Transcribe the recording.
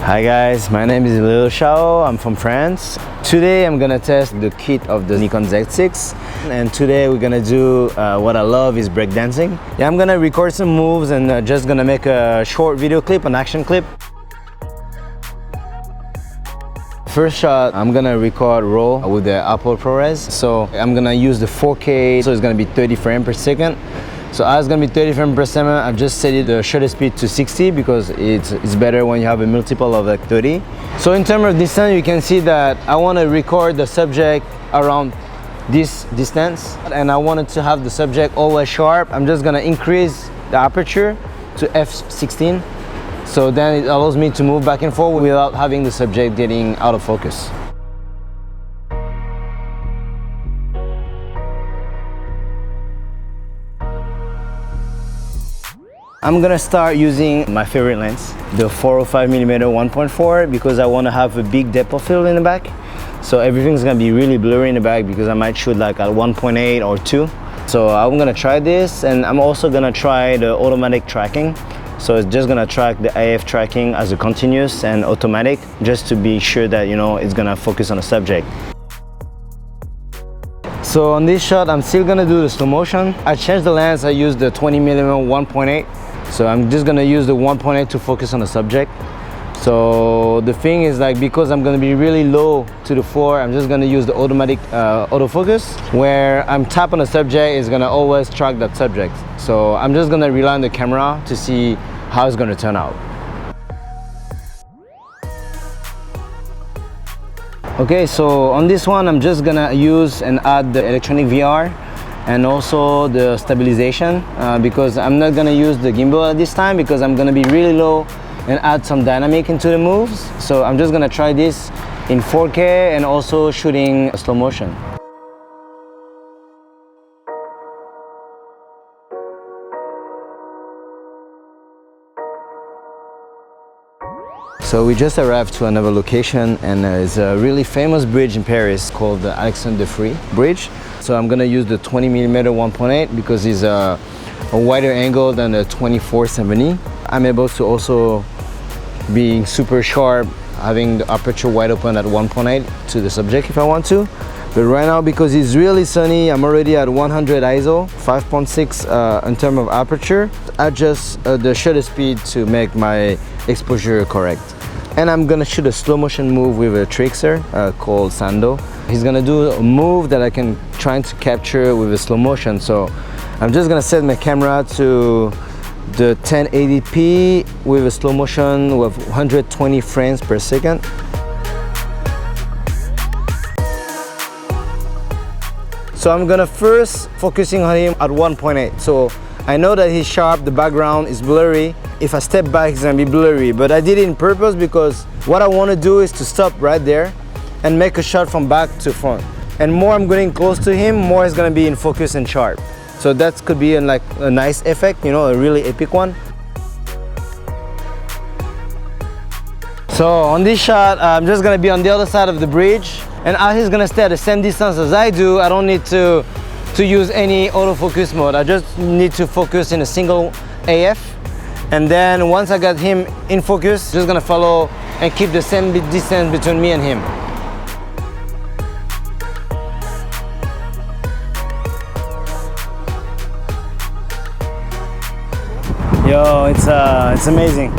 Hi guys, my name is Little Shao, I'm from France. Today I'm gonna test the kit of the Nikon Z6, and today we're gonna do what I love is breakdancing. Yeah, I'm gonna record some moves and just gonna make a short video clip, an action clip. First shot, I'm gonna record raw with the Apple ProRes. So I'm gonna use the 4K, so it's gonna be 30 frames per second. So as it's gonna be 30 frames per second, I've just set it the shutter speed to 60 because it's better when you have a multiple of like 30. So in terms of distance, you can see that I want to record the subject around this distance, and I wanted to have the subject always sharp. I'm just gonna increase the aperture to f16. So then it allows me to move back and forth without having the subject getting out of focus. I'm gonna start using my favorite lens, the 405mm 1.4, because I want to have a big depth of field in the back. So everything's gonna be really blurry in the back because I might shoot like at 1.8 or 2. So I'm gonna try this, and I'm also gonna try the automatic tracking. So it's just gonna track the AF tracking as a continuous and automatic, just to be sure that it's gonna focus on the subject. So on this shot, I'm still gonna do the slow motion. I changed the lens, I used the 20mm 1.8. So I'm just gonna use the 1.8 to focus on the subject. So the thing is, like, because I'm gonna be really low to the floor, I'm just gonna use the automatic autofocus, where I'm tapping on the subject, is gonna always track that subject. So I'm just gonna rely on the camera to see how it's gonna turn out. Okay, so on this one, I'm just gonna use and add the electronic VR and also the stabilization because I'm not gonna use the gimbal at this time because I'm gonna be really low and add some dynamic into the moves. So I'm just gonna try this in 4K and also shooting slow motion. So we just arrived to another location, and it's a really famous bridge in Paris called the Alexandre Free Bridge. So I'm gonna use the 20mm 1.8 because it's a wider angle than the 24-70. I'm able to also be super sharp, having the aperture wide open at 1.8 to the subject if I want to. But right now, because it's really sunny, I'm already at 100 ISO, 5.6 in terms of aperture. Adjust the shutter speed to make my exposure correct. And I'm gonna shoot a slow motion move with a trickster called Sando. He's gonna do a move that I can try to capture with a slow motion. So I'm just gonna set my camera to the 1080p with a slow motion with 120 frames per second. So I'm gonna first focusing on him at 1.8. So I know that he's sharp, the background is blurry. If I step back, it's gonna be blurry, but I did it on purpose because what I wanna do is to stop right there and make a shot from back to front. And more I'm getting close to him, more it's gonna be in focus and sharp. So that could be like a nice effect, a really epic one. So on this shot, I'm just gonna be on the other side of the bridge, and as he's gonna stay at the same distance as I do, I don't need to use any autofocus mode. I just need to focus in a single AF. And then once I got him in focus, just gonna follow and keep the same distance between me and him. Yo, it's amazing.